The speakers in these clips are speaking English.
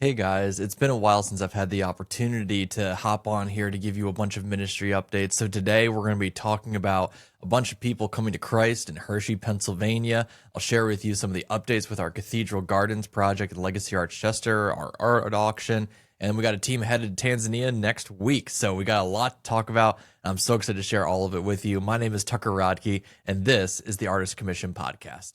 Hey guys, it's been a while since I've had the opportunity to hop on here to give you a bunch of ministry updates. So today we're going to be talking about a bunch of people coming to Christ in Hershey, Pennsylvania. I'll share with you some of the updates with our Cathedral Gardens project at Legacy Arts Chester, our art auction, and we got a team headed to Tanzania next week. So we got a lot to talk about. I'm so excited to share all of it with you. My name is Tucker Rodkey, and this is the Artist Commission Podcast.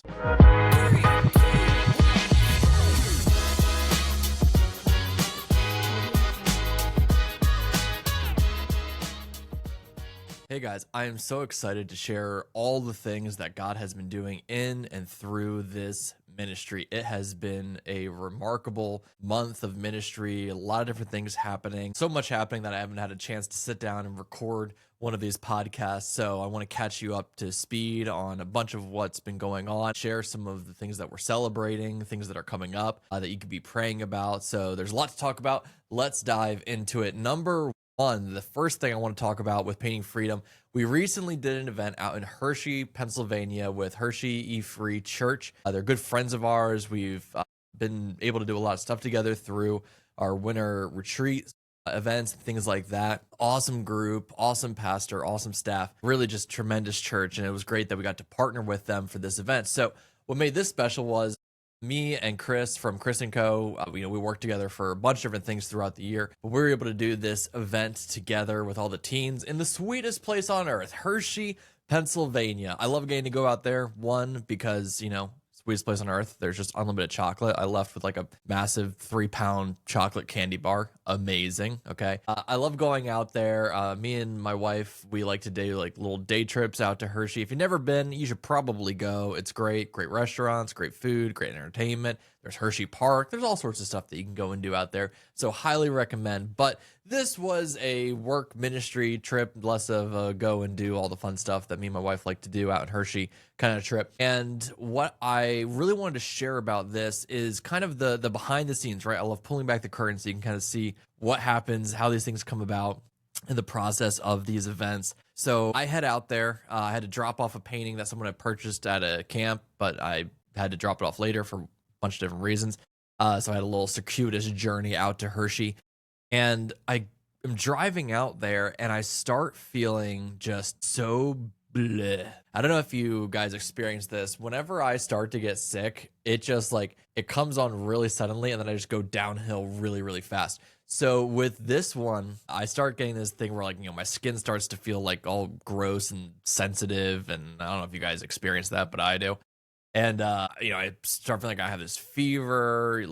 Hey guys, I am so excited to share all the things that God has been doing in and through this ministry. It has been a remarkable month of ministry, a lot of different things happening, so much happening that I haven't had a chance to sit down and record one of these podcasts. So I want to catch you up to speed on a bunch of what's been going on, share some of the things that we're celebrating, things that are coming up that you could be praying about. So there's a lot to talk about. Let's dive into it. Number one, the first thing I want to talk about with Painting Freedom, we recently did an event out in Hershey, Pennsylvania with Hershey E-Free Church. They're good friends of ours. We've been able to do a lot of stuff together through our winter retreat events, things like that. Awesome group, awesome pastor, awesome staff, really just tremendous church. And it was great that we got to partner with them for this event. So what made this special was me and Chris from Chris & Co., we worked together for a bunch of different things throughout the year, but we were able to do this event together with all the teens in the sweetest place on earth, Hershey, Pennsylvania. I love getting to go out there, one, because, sweetest place on earth, there's just unlimited chocolate. I left with like a massive 3-pound chocolate candy bar. Amazing. Okay. I love going out there. Me and my wife, we like to do like little day trips out to Hershey. If you've never been, you should probably go. It's great restaurants, great food, great entertainment. There's Hershey Park. There's all sorts of stuff that you can go and do out there. So highly recommend. But this was a work ministry trip, less of a go and do all the fun stuff that me and my wife like to do out in Hershey kind of trip. And what I really wanted to share about this is kind of the behind the scenes, right? I love pulling back the curtain so you can kind of see what happens, how these things come about in the process of these events. So I head out there. I had to drop off a painting that someone had purchased at a camp, but I had to drop it off later for bunch of different reasons. So I had a little circuitous journey out to Hershey, and I am driving out there and I start feeling just so bleh. I don't know if you guys experience this. Whenever I start to get sick, it just it comes on really suddenly and then I just go downhill really, really fast. So with this one, I start getting this thing where my skin starts to feel like all gross and sensitive. And I don't know if you guys experience that, but I do. And, I start feeling like I have this fever,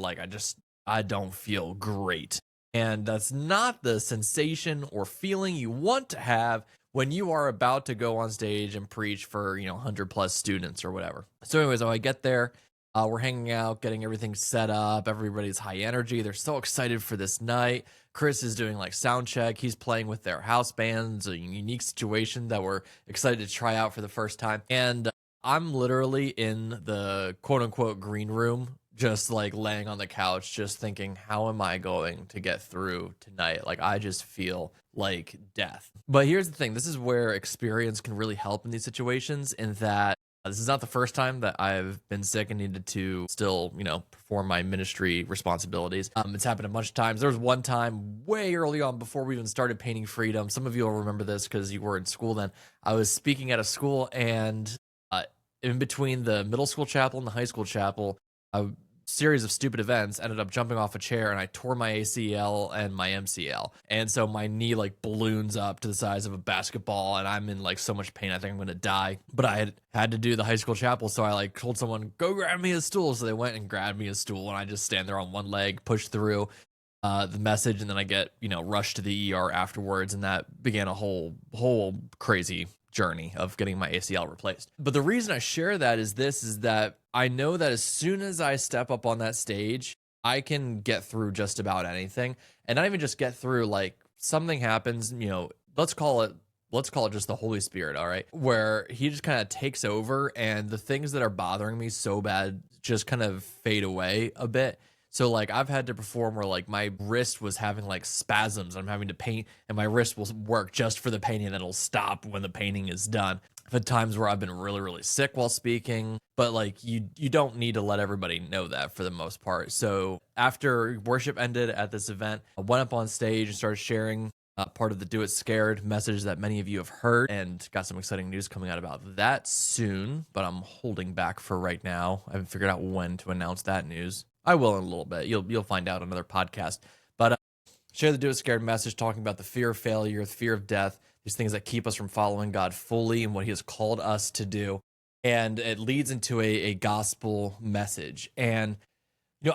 I don't feel great. And that's not the sensation or feeling you want to have when you are about to go on stage and preach for, 100 plus students or whatever. So anyways, I get there, we're hanging out, getting everything set up. Everybody's high energy. They're so excited for this night. Chris is doing sound check. He's playing with their house bands, a unique situation that we're excited to try out for the first time. And I'm literally in the quote unquote green room, just laying on the couch, just thinking, how am I going to get through tonight? I just feel like death. But here's the thing. This is where experience can really help in these situations, in that this is not the first time that I've been sick and needed to still, perform my ministry responsibilities. It's happened a bunch of times. There was one time way early on before we even started Painting Freedom. Some of you will remember this because you were in school then. I was speaking at a school, and in between the middle school chapel and the high school chapel, a series of stupid events ended up jumping off a chair, and I tore my ACL and my MCL. And so my knee balloons up to the size of a basketball, and I'm in so much pain. I think I'm going to die. But I had to do the high school chapel. So I told someone, go grab me a stool. So they went and grabbed me a stool, and I just stand there on one leg, push through the message. And then I get, rushed to the ER afterwards. And that began a whole crazy journey of getting my ACL replaced. But the reason I share that is that I know that as soon as I step up on that stage, I can get through just about anything. And not even just get through, something happens, let's call it just the Holy Spirit, all right? Where he just kind of takes over, and the things that are bothering me so bad just kind of fade away a bit. So I've had to perform where my wrist was having spasms. I'm having to paint, and my wrist will work just for the painting, and it'll stop when the painting is done. I've had times where I've been really, really sick while speaking, but like you don't need to let everybody know that for the most part. So after worship ended at this event, I went up on stage and started sharing part of the Do It Scared message that many of you have heard, and got some exciting news coming out about that soon, but I'm holding back for right now. I haven't figured out when to announce that news. I will in a little bit. You'll find out on another podcast. But share the Do It Scared message, talking about the fear of failure, the fear of death, these things that keep us from following God fully and what he has called us to do. And it leads into a gospel message. And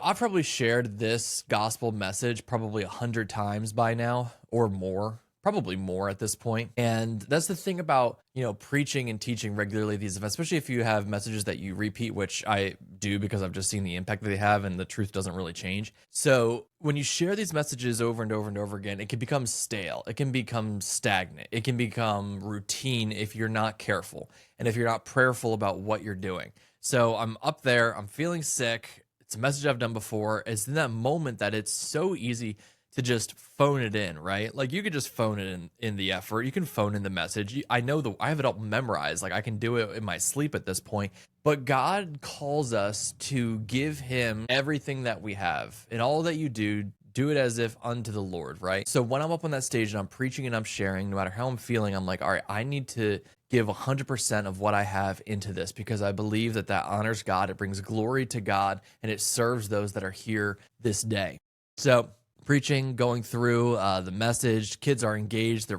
I've probably shared this gospel message probably 100 times by now or more, probably more at this point. And that's the thing about, preaching and teaching regularly at these events, especially if you have messages that you repeat, which I do because I've just seen the impact that they have and the truth doesn't really change. So when you share these messages over and over and over again, it can become stale. It can become stagnant. It can become routine if you're not careful and if you're not prayerful about what you're doing. So I'm up there, I'm feeling sick. It's a message I've done before. It's in that moment that it's so easy to just phone it in, right? Like you could just phone it in the effort. You can phone in the message. I I have it all memorized. Like I can do it in my sleep at this point. But God calls us to give him everything that we have. And all that you do it as if unto the Lord, right? So when I'm up on that stage and I'm preaching and I'm sharing, no matter how I'm feeling, I'm like, all right, I need to give 100% of what I have into this because I believe that honors God. It brings glory to God and it serves those that are here this day. So preaching, going through the message, kids are engaged.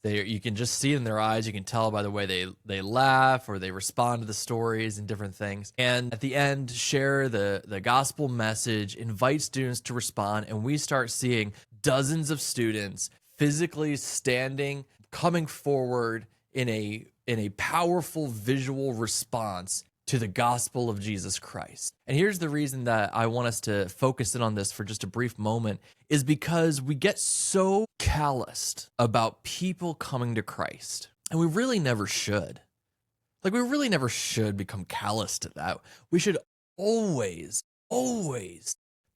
You can just see it in their eyes. You can tell by the way they laugh or they respond to the stories and different things. And at the end, share the gospel message, invite students to respond, and we start seeing dozens of students physically standing, coming forward in a powerful visual response to the gospel of Jesus Christ. And here's the reason that I want us to focus in on this for just a brief moment is because we get so calloused about people coming to Christ. And we really never should. Like we really never should become callous to that. We should always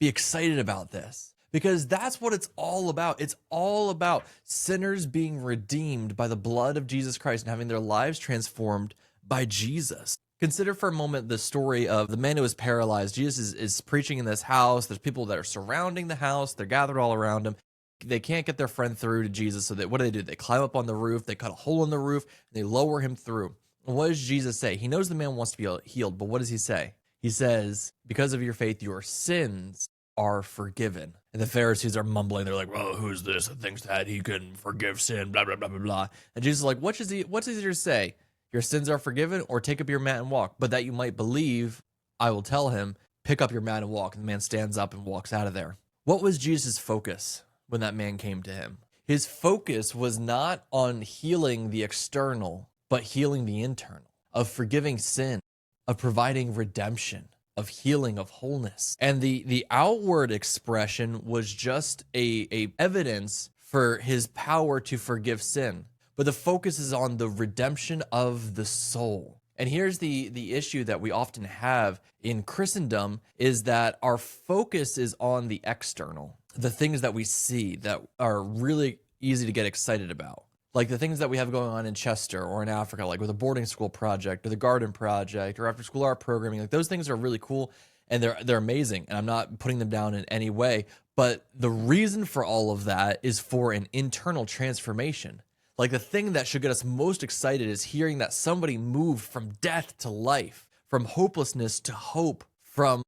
be excited about this. Because that's what it's all about. It's all about sinners being redeemed by the blood of Jesus Christ and having their lives transformed by Jesus. Consider for a moment the story of the man who was paralyzed. Jesus is preaching in this house. There's people that are surrounding the house. They're gathered all around him. They can't get their friend through to Jesus. So what do? They climb up on the roof. They cut a hole in the roof. And they lower him through. And what does Jesus say? He knows the man wants to be healed. But what does he say? He says, because of your faith, your sins are forgiven. And the Pharisees are mumbling. They're like, well, who's this that thinks that he can forgive sin, blah, blah, blah, blah, blah. And Jesus is like, what's easier to say? Your sins are forgiven, or take up your mat and walk. But that you might believe, I will tell him, pick up your mat and walk. And the man stands up and walks out of there. What was Jesus' focus when that man came to him? His focus was not on healing the external, but healing the internal, of forgiving sin, of providing redemption, of healing, of wholeness. And the outward expression was just a evidence for his power to forgive sin. But the focus is on the redemption of the soul. And here's the issue that we often have in Christendom is that our focus is on the external, the things that we see that are really easy to get excited about. Like the things that we have going on in Chester or in Africa, like with a boarding school project or the garden project or after school art programming, like those things are really cool and they're amazing. And I'm not putting them down in any way, but the reason for all of that is for an internal transformation. Like the thing that should get us most excited is hearing that somebody moved from death to life, from hopelessness to hope, from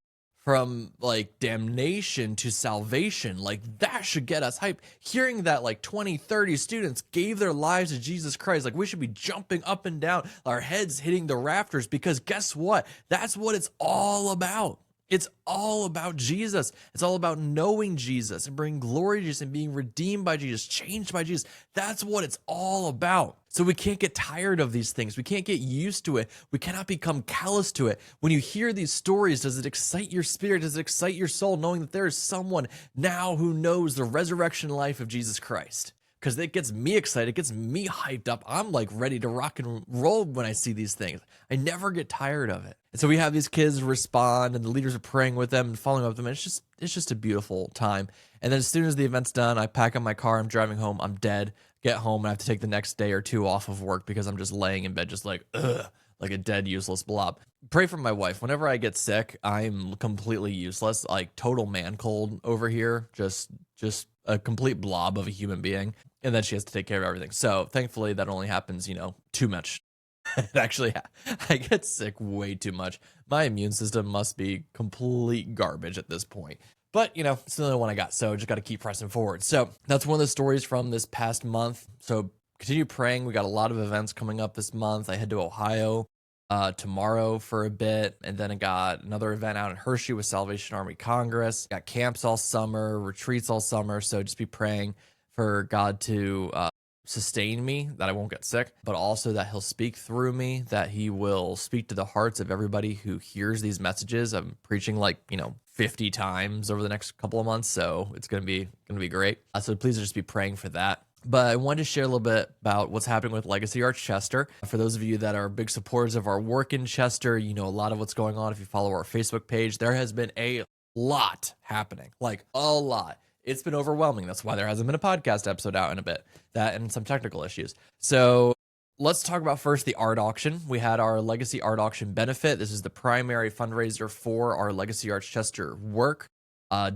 like damnation to salvation. Like that should get us hyped. Hearing that like 20, 30 students gave their lives to Jesus Christ, like we should be jumping up and down, our heads hitting the rafters, because guess what? That's what it's all about. It's all about Jesus. It's all about knowing Jesus and bringing glory to Jesus and being redeemed by Jesus, changed by Jesus. That's what it's all about. So we can't get tired of these things. We can't get used to it. We cannot become callous to it. When you hear these stories, does it excite your spirit? Does it excite your soul knowing that there is someone now who knows the resurrection life of Jesus Christ? because it gets me excited. It gets me hyped up. I'm like ready to rock and roll when I see these things. I never get tired of it. And so we have these kids respond, and the leaders are praying with them and following up with them. And it's just a beautiful time. And then as soon as the event's done, I pack up my car. I'm driving home. I'm dead. Get home, and I have to take the next day or two off of work because I'm just laying in bed, just like, ugh, like a dead, useless blob. Pray for my wife. Whenever I get sick, I'm completely useless, like total man cold over here, just a complete blob of a human being. And then she has to take care of everything. So thankfully, that only happens, too much. Actually, I get sick way too much. My immune system must be complete garbage at this point. But, it's the only one I got, so just got to keep pressing forward. So that's one of the stories from this past month. So continue praying. We got a lot of events coming up this month. I head to Ohio tomorrow for a bit, and then I got another event out in Hershey with Salvation Army Congress. Got camps all summer, retreats all summer, so just be praying for God to sustain me, that I won't get sick, but also that he'll speak through me, that he will speak to the hearts of everybody who hears these messages. I'm preaching 50 times over the next couple of months, so it's gonna be great. So please just be praying for that. But I wanted to share a little bit about what's happening with Legacy Arts Chester. For those of you that are big supporters of our work in Chester, you know a lot of what's going on. If you follow our Facebook page, there has been a lot happening, like a lot. It's been overwhelming. That's why there hasn't been a podcast episode out in a bit. That and some technical issues. So let's talk about first the art auction. We had our Legacy Art Auction benefit. This is the primary fundraiser for our Legacy Arts Chester work.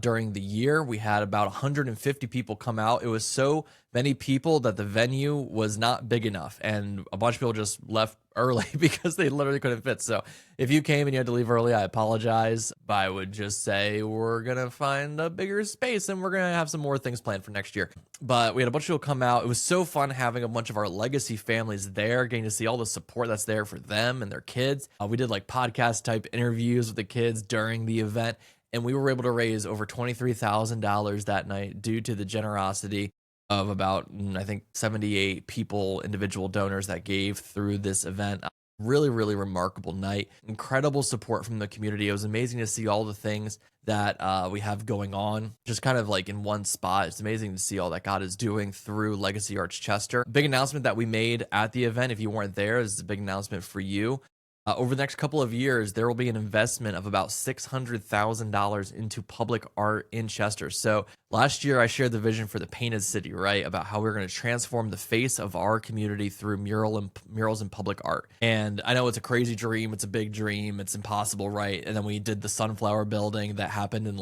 During the year, we had about 150 people come out. It was so many people that the venue was not big enough, and a bunch of people just left early because they literally couldn't fit. So if you came and you had to leave early, I apologize. But I would just say we're going to find a bigger space, and we're going to have some more things planned for next year. But we had a bunch of people come out. It was so fun having a bunch of our legacy families there, getting to see all the support that's there for them and their kids. We did podcast type interviews with the kids during the event. And we were able to raise over $23,000 that night due to the generosity of about, I think, 78 people, individual donors that gave through this event. Really, really remarkable night. Incredible support from the community. It was amazing to see all the things that we have going on, just kind of in one spot. It's amazing to see all that God is doing through Legacy Arts Chester. Big announcement that we made at the event. If you weren't there, this is a big announcement for you. Over the next couple of years, there will be an investment of about $600,000 into public art in Chester. So last year, I shared the vision for the Painted City, right? About how we're going to transform the face of our community through murals and public art. And I know it's a crazy dream. It's a big dream. It's impossible, right? And then we did the Sunflower Building that happened in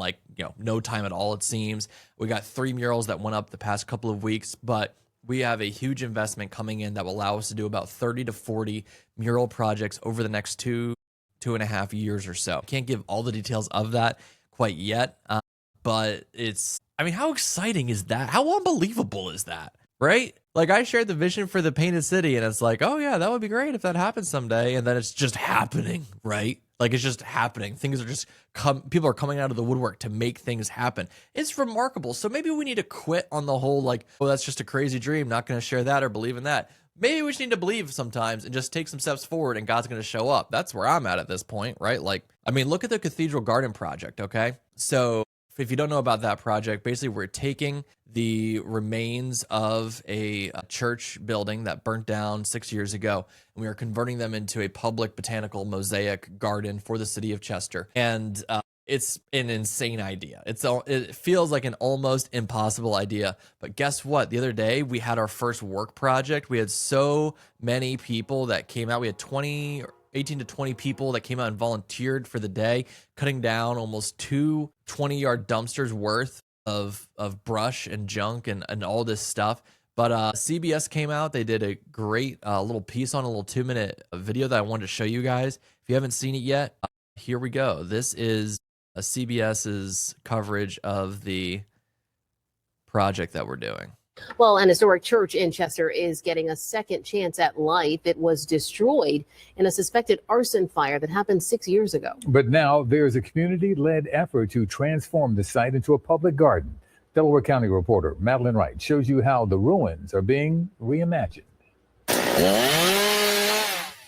no time at all, it seems. We got 3 murals that went up the past couple of weeks, but we have a huge investment coming in that will allow us to do about 30 to 40 mural projects over the next 2.5 years or so. Can't give all the details of that quite yet, but how exciting is that? How unbelievable is that, right? I shared the vision for the Painted City, and it's oh yeah, that would be great if that happens someday, and then it's just happening, right? It's just happening. Things are just people are coming out of the woodwork to make things happen. It's remarkable. So maybe we need to quit on the whole oh, that's just a crazy dream, not going to share that or believe in that. Maybe we just need to believe sometimes and just take some steps forward, and God's going to show up. That's where I'm at this point, right? Look at the Cathedral Garden Project, okay? So if you don't know about that project, basically we're taking the remains of a church building that burnt down 6 years ago, and we are converting them into a public botanical mosaic garden for the city of Chester. And it's an insane idea. It feels like an almost impossible idea. But guess what? The other day, we had our first work project. We had so many people that came out. We had 18 to 20 people that came out and volunteered for the day, cutting down almost 2 20-yard dumpsters worth of brush and junk and all this stuff. But CBS came out. They did a great little piece on a little 2-minute video that I wanted to show you guys. If you haven't seen it yet, here we go. This is CBS's coverage of the project that we're doing. Well, an historic church in Chester is getting a second chance at life. It was destroyed in a suspected arson fire that happened 6 years ago. But now there's a community-led effort to transform the site into a public garden. Delaware County reporter Madeline Wright shows you how the ruins are being reimagined.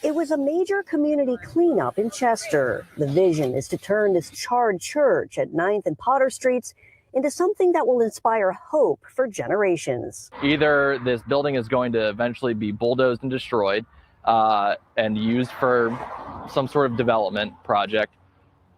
It was a major community cleanup in Chester. The vision is to turn this charred church at 9th and Potter Streets into something that will inspire hope for generations. Either this building is going to eventually be bulldozed and destroyed and used for some sort of development project,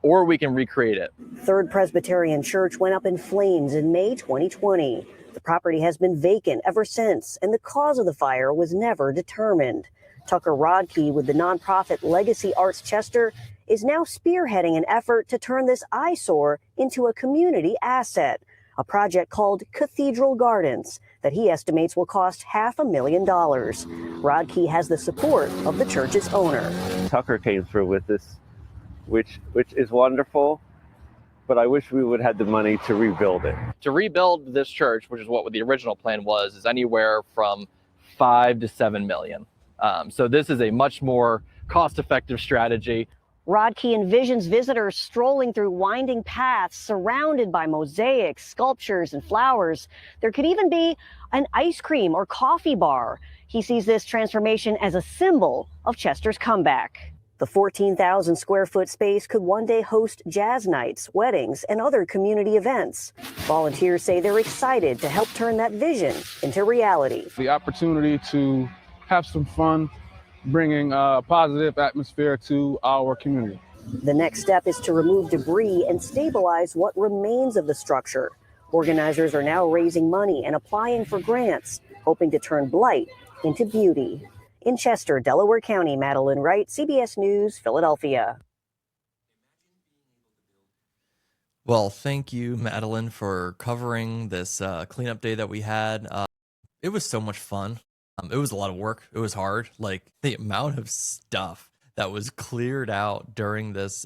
or we can recreate it. Third Presbyterian Church went up in flames in May 2020. The property has been vacant ever since, and the cause of the fire was never determined. Tucker Rodkey with the nonprofit Legacy Arts Chester is now spearheading an effort to turn this eyesore into a community asset, a project called Cathedral Gardens that he estimates will cost $500,000. Rodkey has the support of the church's owner. Tucker came through with this, which is wonderful, but I wish we would have had the money to rebuild it. To rebuild this church, which is what the original plan was, is anywhere from $5 to $7 million. So this is a much more cost-effective strategy. Rodkey envisions visitors strolling through winding paths surrounded by mosaics, sculptures, and flowers. There could even be an ice cream or coffee bar. He sees this transformation as a symbol of Chester's comeback. The 14,000 square foot space could one day host jazz nights, weddings, and other community events. Volunteers say they're excited to help turn that vision into reality. The opportunity to have some fun, bringing a positive atmosphere to our community. The next step is to remove debris and stabilize what remains of the structure. Organizers are now raising money and applying for grants, hoping to turn blight into beauty. In Chester, Delaware County, Madeline Wright, CBS News, Philadelphia. Well, thank you, Madeline, for covering this cleanup day that we had. It was so much fun. It was a lot of work. It was hard. Like the amount of stuff that was cleared out during this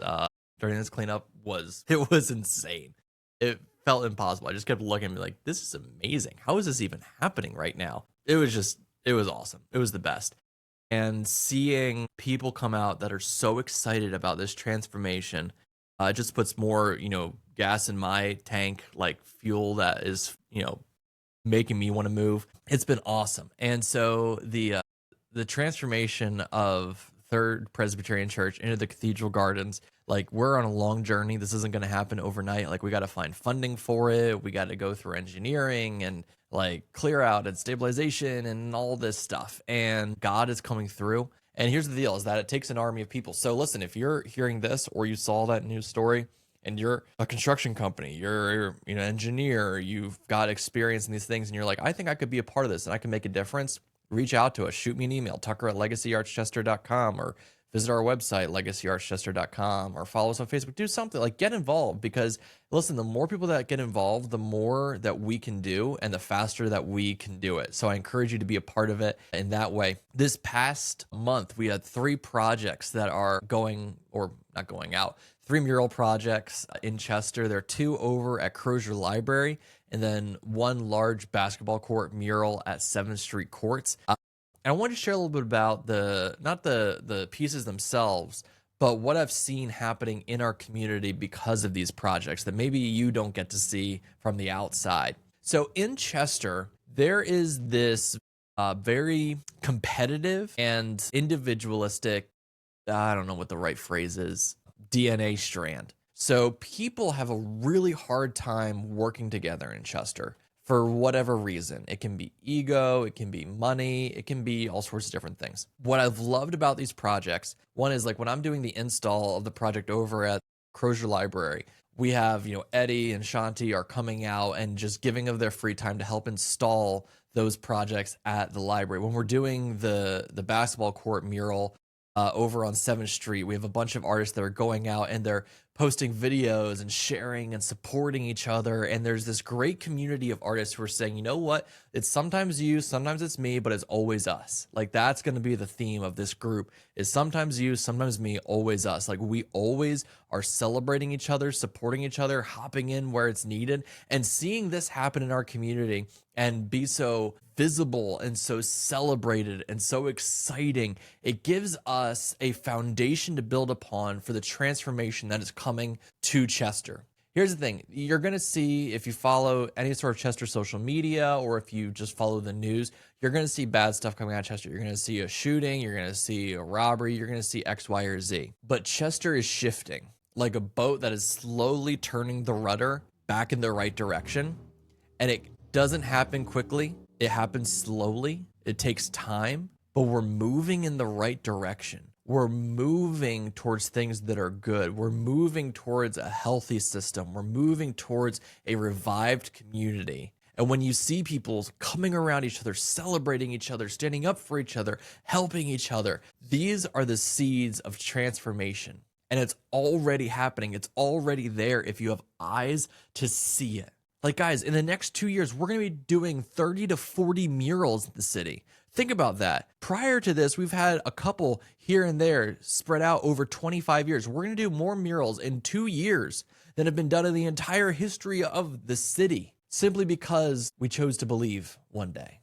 cleanup was insane. It felt impossible. I just kept looking at me like, this is amazing. How is this even happening right now? It was awesome. It was the best. And seeing people come out that are so excited about this transformation, just puts more, gas in my tank, like fuel that is, making me want to move. It's been awesome. And so the transformation of Third Presbyterian Church into the Cathedral Gardens, like we're on a long journey. This isn't going to happen overnight. Like we got to find funding for it. We got to go through engineering and like clear out and stabilization and all this stuff. And God is coming through. And here's the deal is that it takes an army of people. So listen, if you're hearing this or you saw that news story and you're a construction company, you're an engineer, you've got experience in these things and you're like, I think I could be a part of this and I can make a difference, reach out to us, shoot me an email, tucker@legacyartschester.com, or visit our website, legacyartschester.com, or follow us on Facebook. Do something, like get involved, because listen, the more people that get involved, the more that we can do and the faster that we can do it. So I encourage you to be a part of it in that way. This past month, we had 3 projects that are going, or not going out, 3 mural projects in Chester. There are 2 over at Crozier Library, and then 1 large basketball court mural at 7th Street Courts. And I want to share a little bit about not the pieces themselves, but what I've seen happening in our community because of these projects that maybe you don't get to see from the outside. So in Chester, there is this very competitive and individualistic, I don't know what the right phrase is, DNA strand. So people have a really hard time working together in Chester. For whatever reason. It can be ego, it can be money, it can be all sorts of different things. What I've loved about these projects, one is like when I'm doing the install of the project over at Crozier Library, we have, Eddie and Shanti are coming out and just giving of their free time to help install those projects at the library. When we're doing the basketball court mural over on 7th Street, we have a bunch of artists that are going out and they're posting videos and sharing and supporting each other. And there's this great community of artists who are saying, you know what? It's sometimes you, sometimes it's me, but it's always us. Like that's going to be the theme of this group is sometimes you, sometimes me, always us. Like we always are celebrating each other, supporting each other, hopping in where it's needed, and seeing this happen in our community and be so visible and so celebrated and so exciting. It gives us a foundation to build upon for the transformation that is coming to Chester. Here's the thing. You're going to see, if you follow any sort of Chester social media or if you just follow the news, you're going to see bad stuff coming out of Chester. You're going to see a shooting. You're going to see a robbery. You're going to see X, Y, or Z. But Chester is shifting like a boat that is slowly turning the rudder back in the right direction. And it doesn't happen quickly. It happens slowly. It takes time, but we're moving in the right direction. We're moving towards things that are good. We're moving towards a healthy system. We're moving towards a revived community. And when you see people coming around each other, celebrating each other, standing up for each other, helping each other, these are the seeds of transformation. And it's already happening. It's already there if you have eyes to see it. Like, guys, in the next 2 years, we're going to be doing 30 to 40 murals in the city. Think about that. Prior to this, we've had a couple here and there spread out over 25 years. We're going to do more murals in 2 years than have been done in the entire history of the city, simply because we chose to believe one day.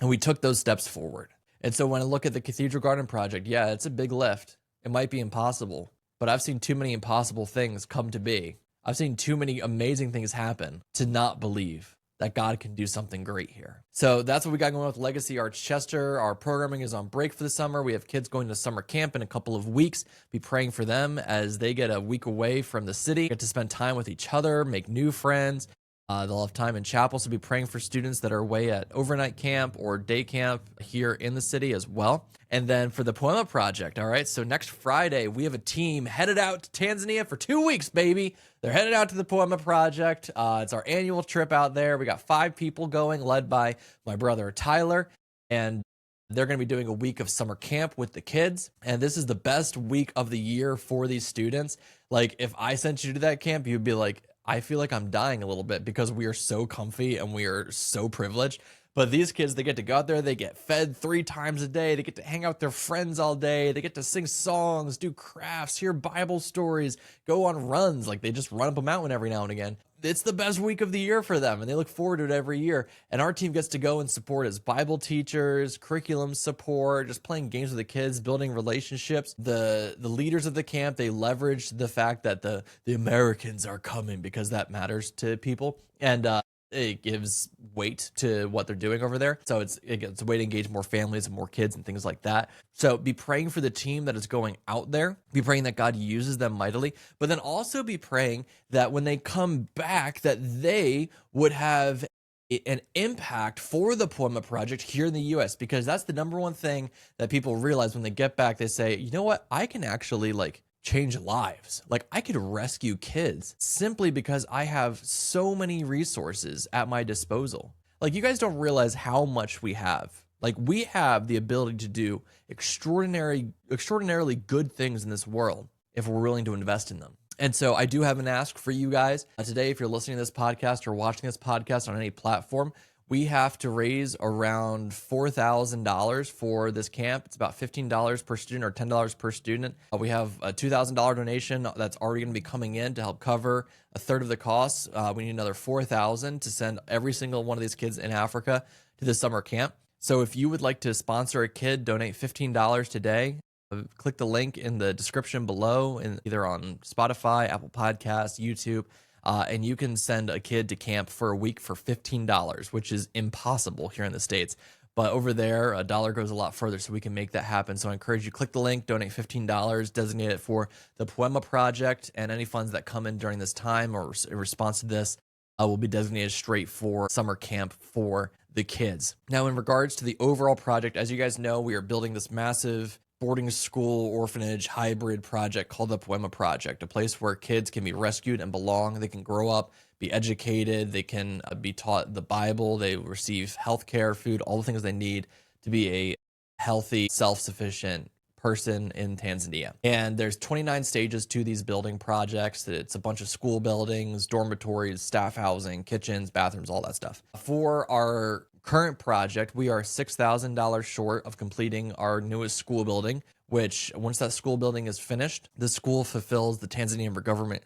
And we took those steps forward. And so when I look at the Cathedral Garden project, yeah, it's a big lift. It might be impossible, but I've seen too many impossible things come to be. I've seen too many amazing things happen to not believe that God can do something great here. So that's what we got going on with Legacy Arts Chester. Our programming is on break for the summer. We have kids going to summer camp in a couple of weeks. Be praying for them as they get a week away from the city, get to spend time with each other, make new friends. They'll have time in chapel, so be praying for students that are away at overnight camp or day camp here in the city as well. And then for the Poema Project, all right, so next Friday, we have a team headed out to Tanzania for 2 weeks, baby. They're headed out to the Poema Project. It's our annual trip out there. We got 5 people going, led by my brother Tyler, and they're going to be doing a week of summer camp with the kids. And this is the best week of the year for these students. Like, if I sent you to that camp, you'd be like, I feel like I'm dying a little bit because we are so comfy and we are so privileged. But these kids, they get to go out there, they get fed 3 times a day, they get to hang out with their friends all day, they get to sing songs, do crafts, hear Bible stories, go on runs, like they just run up a mountain every now and again. It's the best week of the year for them, and they look forward to it every year. And our team gets to go and support as Bible teachers, curriculum support, just playing games with the kids, building relationships. The leaders of the camp, they leverage the fact that the Americans are coming because that matters to people. And it gives weight to what they're doing over there. So it's a way to engage more families and more kids and things like that. So be praying for the team that is going out there. Be praying that God uses them mightily, but then also be praying that when they come back, that they would have an impact for the Poema Project here in the U.S., because that's the number one thing that people realize when they get back. They say, you know what? I can actually change lives. Like, I could rescue kids simply because I have so many resources at my disposal. Like, you guys don't realize how much we have. Like, we have the ability to do extraordinarily good things in this world if we're willing to invest in them. And so I do have an ask for you guys today. If you're listening to this podcast or watching this podcast on any platform, we have to raise around $4,000 for this camp. It's about $15 per student or $10 per student. We have a $2,000 donation that's already going to be coming in to help cover a third of the costs. We need another $4,000 to send every single one of these kids in Africa to the summer camp. So if you would like to sponsor a kid, donate $15 today. Click the link in the description below, either on Spotify, Apple Podcasts, YouTube. And you can send a kid to camp for a week for $15, which is impossible here in the States. But over there, a dollar goes a lot further, so we can make that happen. So I encourage you, click the link, donate $15, designate it for the Poema Project, and any funds that come in during this time or in response to this will be designated straight for summer camp for the kids. Now, in regards to the overall project, as you guys know, we are building this massive boarding school orphanage hybrid project called the Poema Project, a place where kids can be rescued and belong. They can grow up, be educated, they can be taught the Bible, they receive healthcare, food, all the things they need to be a healthy, self-sufficient person in Tanzania. And there's 29 stages to these building projects. It's a bunch of school buildings, dormitories, staff housing, kitchens, bathrooms, all that stuff. For our current project, we are $6,000 short of completing our newest school building, which once that school building is finished, the school fulfills the Tanzanian government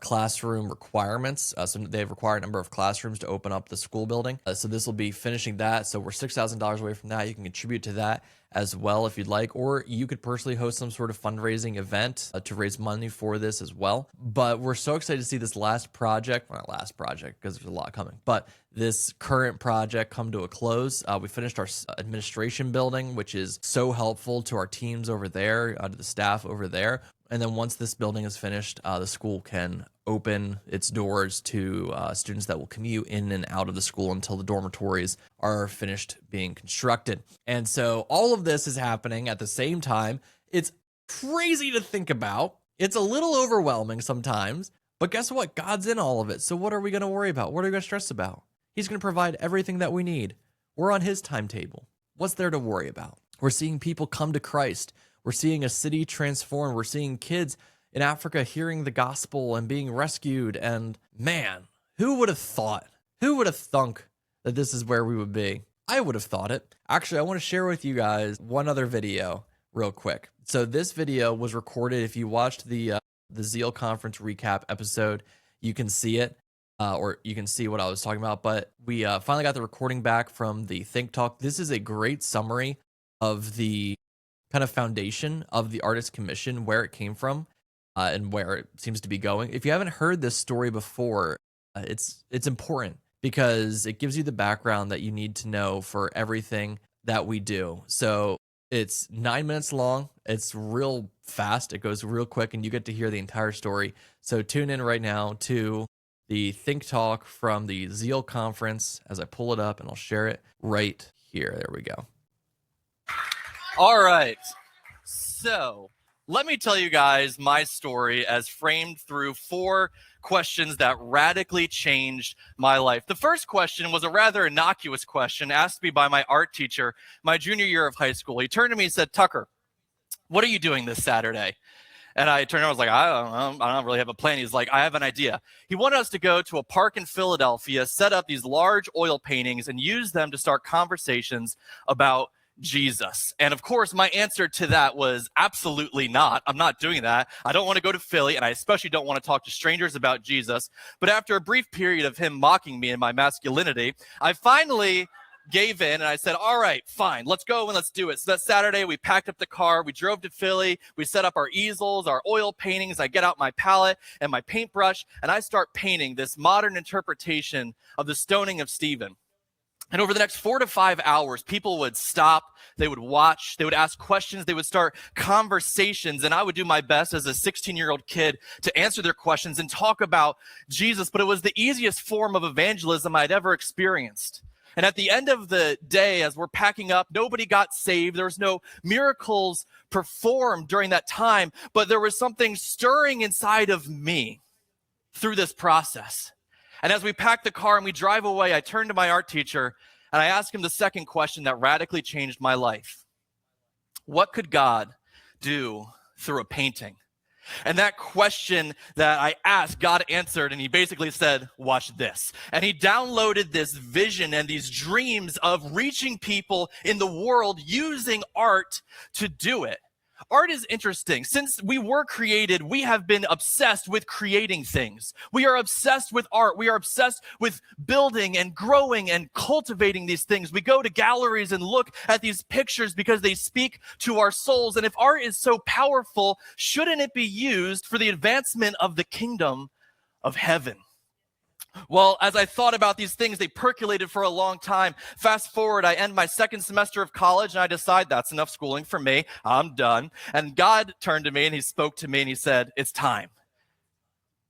classroom requirements. So they require a number of classrooms to open up the school building. So this will be finishing that. So we're $6,000 away from that. You can contribute to that as well if you'd like, or you could personally host some sort of fundraising event to raise money for this as well. But we're so excited to see this last project, well, not last project because there's a lot coming, but this current project come to a close. We finished our administration building, which is so helpful to our teams over there, to the staff over there. And then once this building is finished, the school can open its doors to students that will commute in and out of the school until the dormitories are finished being constructed. And so all of this is happening at the same time. It's crazy to think about. It's a little overwhelming sometimes, but guess what? God's in all of it. So what are we going to worry about? What are we going to stress about? He's going to provide everything that we need. We're on his timetable. What's there to worry about? We're seeing people come to Christ. We're seeing a city transform. We're seeing kids in Africa hearing the gospel and being rescued. And man, who would have thought? Who would have thunk that this is where we would be? I would have thought it. Actually, I want to share with you guys one other video real quick. So this video was recorded. If you watched the Zeal Conference recap episode, you can see it, or you can see what I was talking about. But we finally got the recording back from the Think Talk. This is a great summary of the kind of foundation of the Artist Commission, where it came from, and where it seems to be going. If you haven't heard this story before, it's important because it gives you the background that you need to know for everything that we do. So it's 9 minutes long. It's real fast. It goes real quick, and you get to hear the entire story. So tune in right now to the Think Talk from the Zeal Conference as I pull it up, and I'll share it right here. There we go. All right. So let me tell you guys my story as framed through 4 questions that radically changed my life. The first question was a rather innocuous question asked me by my art teacher my junior year of high school. He turned to me and said, "Tucker, what are you doing this Saturday?" And I turned around, I was like, I don't really have a plan. He's like, "I have an idea." He wanted us to go to a park in Philadelphia, set up these large oil paintings, and use them to start conversations about Jesus. And of course, my answer to that was absolutely not. I'm not doing that. I don't want to go to Philly, and I especially don't want to talk to strangers about Jesus. But after a brief period of him mocking me and my masculinity, I finally gave in, and I said, "All right, fine, let's go and let's do it." So that Saturday, we packed up the car, we drove to Philly, we set up our easels, our oil paintings. I get out my palette and my paintbrush, and I start painting this modern interpretation of the stoning of Stephen. And over the next 4 to 5 hours, people would stop, they would watch, they would ask questions, they would start conversations, and I would do my best as a 16-year-old kid to answer their questions and talk about Jesus, but it was the easiest form of evangelism I'd ever experienced. And at the end of the day, as we're packing up, nobody got saved. There was no miracles performed during that time, but there was something stirring inside of me through this process. And as we pack the car and we drive away, I turn to my art teacher and I ask him the second question that radically changed my life. What could God do through a painting? And that question that I asked, God answered, and he basically said, "Watch this." And he downloaded this vision and these dreams of reaching people in the world using art to do it. Art is interesting. Since we were created, we have been obsessed with creating things. We are obsessed with art. We are obsessed with building and growing and cultivating these things. We go to galleries and look at these pictures because they speak to our souls. And if art is so powerful, shouldn't it be used for the advancement of the kingdom of heaven? Well, as I thought about these things, they percolated for a long time. Fast forward, I end my second semester of college, and I decide that's enough schooling for me. I'm done. And God turned to me, and he spoke to me, and he said, "It's time.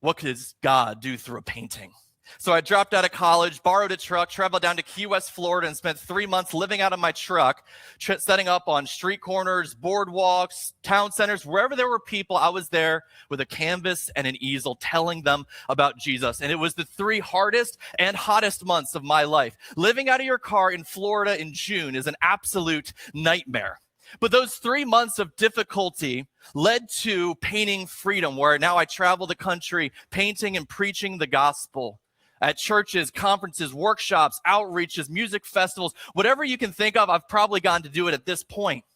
What could God do through a painting?" So I dropped out of college, borrowed a truck, traveled down to Key West, Florida, and spent 3 months living out of my truck, setting up on street corners, boardwalks, town centers, wherever there were people. I was there with a canvas and an easel telling them about Jesus. And it was the 3 hardest and hottest months of my life. Living out of your car in Florida in June is an absolute nightmare. But those 3 months of difficulty led to painting freedom, where now I travel the country painting and preaching the gospel at churches, conferences, workshops, outreaches, music festivals, whatever you can think of. I've probably gotten to do it at this point.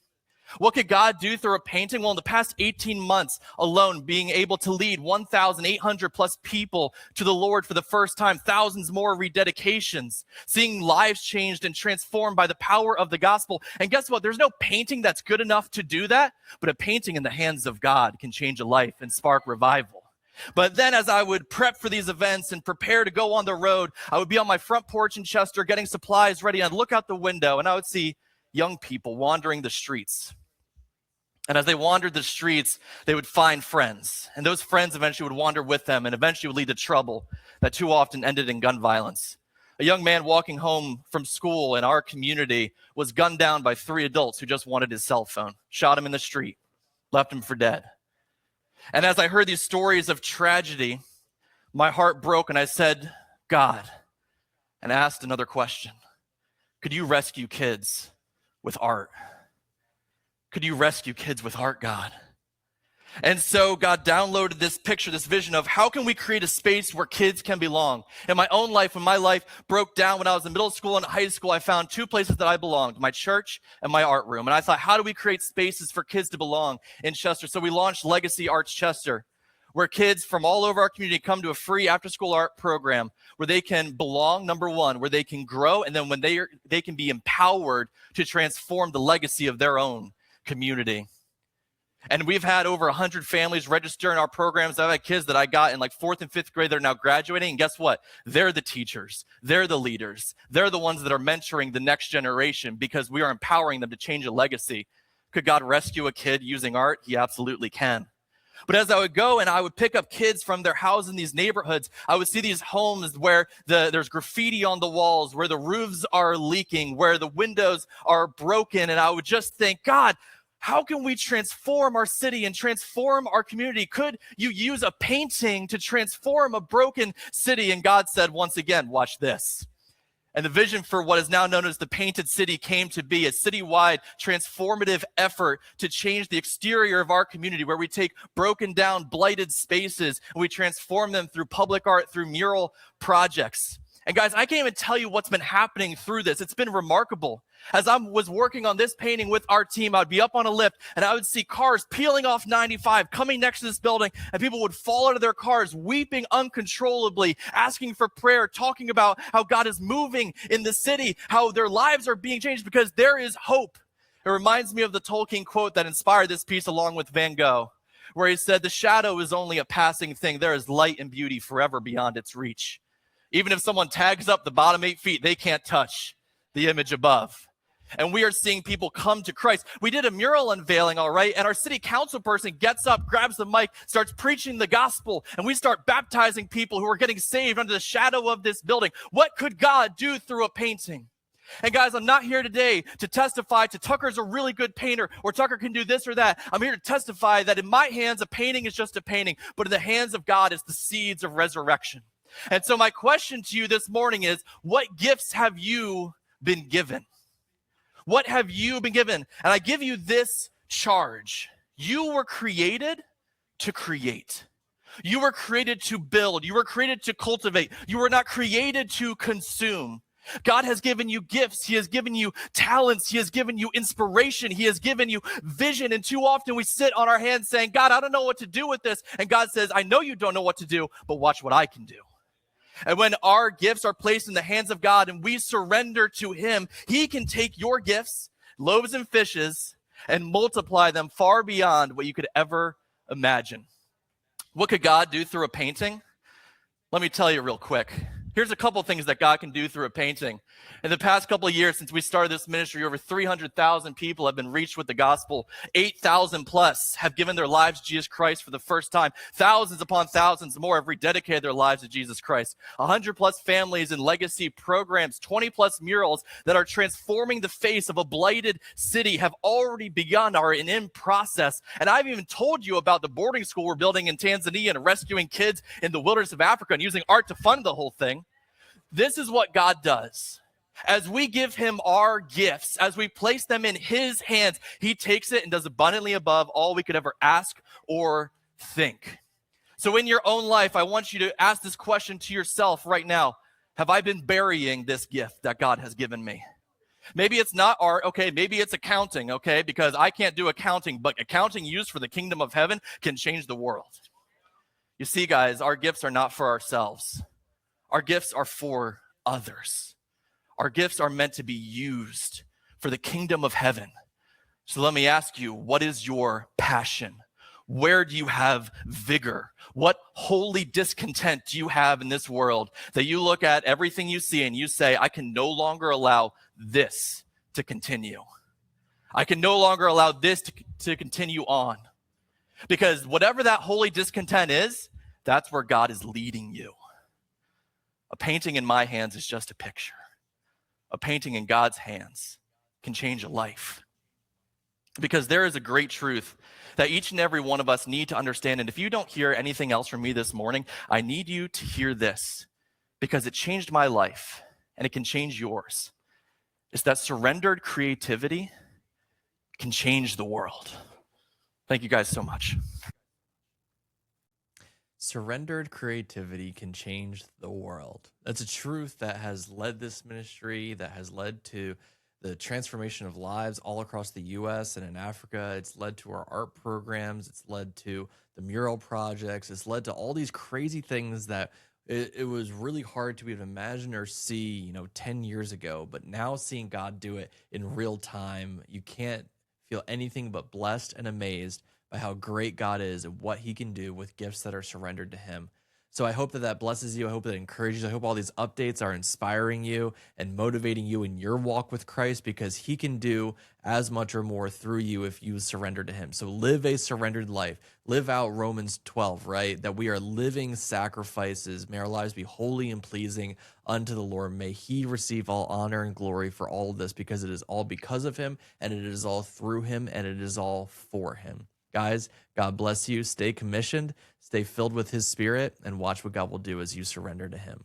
What could God do through a painting? Well, in the past 18 months alone, being able to lead 1,800 plus people to the Lord for the first time, thousands more rededications, seeing lives changed and transformed by the power of the gospel. And guess what? There's no painting that's good enough to do that, but a painting in the hands of God can change a life and spark revival. But then as I would prep for these events and prepare to go on the road, I would be on my front porch in Chester getting supplies ready. I'd look out the window and I would see young people wandering the streets. And as they wandered the streets, they would find friends. And those friends eventually would wander with them and eventually would lead to trouble that too often ended in gun violence. A young man walking home from school in our community was gunned down by 3 adults who just wanted his cell phone, shot him in the street, left him for dead. And as I heard these stories of tragedy, my heart broke and I said, God, and asked another question. Could you rescue kids with art? Could you rescue kids with art, God? And so God downloaded this picture, this vision of how can we create a space where kids can belong? In my own life, when my life broke down when I was in middle school and high school, I found 2 places that I belonged, my church and my art room. And I thought, how do we create spaces for kids to belong in Chester? So we launched Legacy Arts Chester, where kids from all over our community come to a free after-school art program where they can belong, number one, where they can grow, and then when they can be empowered to transform the legacy of their own community. And we've had over 100 families register in our programs. I've had kids that I got in like 4th and 5th grade that are now graduating. And guess what? They're the teachers. They're the leaders. They're the ones that are mentoring the next generation because we are empowering them to change a legacy. Could God rescue a kid using art? He absolutely can. But as I would go and I would pick up kids from their houses in these neighborhoods, I would see these homes where there's graffiti on the walls, where the roofs are leaking, where the windows are broken. And I would just think, God, how can we transform our city and transform our community? Could you use a painting to transform a broken city? And God said, once again, watch this. And the vision for what is now known as the Painted City came to be a citywide transformative effort to change the exterior of our community, where we take broken down, blighted spaces and we transform them through public art, through mural projects. And guys, I can't even tell you what's been happening through this. It's been remarkable. As I was working on this painting with our team, I'd be up on a lift and I would see cars peeling off 95, coming next to this building, and people would fall out of their cars, weeping uncontrollably, asking for prayer, talking about how God is moving in the city, how their lives are being changed because there is hope. It reminds me of the Tolkien quote that inspired this piece along with Van Gogh, where he said, "The shadow is only a passing thing. There is light and beauty forever beyond its reach." Even if someone tags up the bottom 8 feet, they can't touch the image above. And we are seeing people come to Christ. We did a mural unveiling, all right, and our city council person gets up, grabs the mic, starts preaching the gospel, and we start baptizing people who are getting saved under the shadow of this building. What could God do through a painting? And guys, I'm not here today to testify to Tucker's a really good painter or Tucker can do this or that. I'm here to testify that in my hands, a painting is just a painting, but in the hands of God, it's the seeds of resurrection. And so my question to you this morning is, what gifts have you been given? What have you been given? And I give you this charge. You were created to create. You were created to build. You were created to cultivate. You were not created to consume. God has given you gifts. He has given you talents. He has given you inspiration. He has given you vision. And too often we sit on our hands saying, God, I don't know what to do with this. And God says, I know you don't know what to do, but watch what I can do. And when our gifts are placed in the hands of God and we surrender to him, he can take your gifts, loaves and fishes, and multiply them far beyond what you could ever imagine. What could God do through a painting? Let me tell you real quick. Here's a couple things that God can do through a painting. In the past couple of years since we started this ministry, over 300,000 people have been reached with the gospel. 8,000 plus have given their lives to Jesus Christ for the first time. Thousands upon thousands more have rededicated their lives to Jesus Christ. 100 plus families in legacy programs, 20 plus murals that are transforming the face of a blighted city have already begun, are in process. And I've even told you about the boarding school we're building in Tanzania and rescuing kids in the wilderness of Africa and using art to fund the whole thing. This is what God does. As we give him our gifts, as we place them in his hands, he takes it and does abundantly above all we could ever ask or think. So in your own life, I want you to ask this question to yourself right now. Have I been burying this gift that God has given me? Maybe it's not art, okay, maybe it's accounting, okay, because I can't do accounting, but accounting used for the kingdom of heaven can change the world. You see, guys, our gifts are not for ourselves. Our gifts are for others. Our gifts are meant to be used for the kingdom of heaven. So let me ask you, what is your passion? Where do you have vigor? What holy discontent do you have in this world that you look at everything you see and you say, I can no longer allow this to continue? I can no longer allow this to continue on. Because whatever that holy discontent is, that's where God is leading you. A painting in my hands is just a picture. A painting in God's hands can change a life. Because there is a great truth that each and every one of us need to understand. And if you don't hear anything else from me this morning, I need you to hear this, because it changed my life and it can change yours. It's that surrendered creativity can change the world. Thank you guys so much. Surrendered creativity can change the world. That's a truth that has led this ministry, that has led to the transformation of lives all across the U.S. and in Africa. It's led to our art programs. It's led to the mural projects. It's led to all these crazy things that it was really hard to even imagine or see, 10 years ago. But now seeing God do it in real time, you can't feel anything but blessed and amazed by how great God is and what he can do with gifts that are surrendered to him. So I hope that blesses you. I hope that encourages you. I hope all these updates are inspiring you and motivating you in your walk with Christ, because he can do as much or more through you if you surrender to him. So live a surrendered life. Live out Romans 12, right? That we are living sacrifices. May our lives be holy and pleasing unto the Lord. May he receive all honor and glory for all of this, because it is all because of him, and it is all through him, and it is all for him. Guys, God bless you. Stay commissioned, stay filled with his spirit, and watch what God will do as you surrender to him.